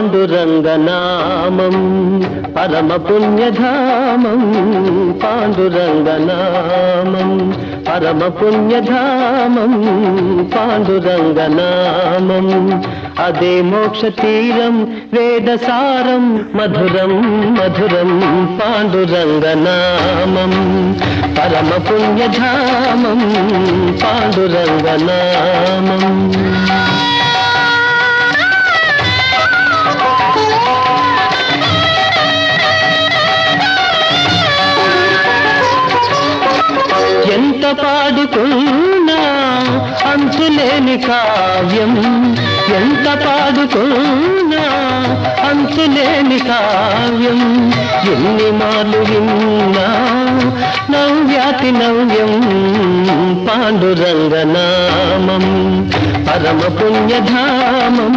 పాండురంగనామం పరమ పుణ్యధామం పాండురంగనామం పరమ పుణ్యధామం పాండురంగనామం అదే మోక్ష తీరం వేదసారం మధురం మధురం పాండురంగనామం పరమ పుణ్యధామం పాండురంగనామం ఎంత పాడుకున్నా అంతులేని కావ్యం ఎంత పాడుకున్నా అంతులేని కావ్యం ఎన్ని మాలు విన్నా నవ్యాతి నవ్యం పాండురంగనామం పరమ పుణ్యధామం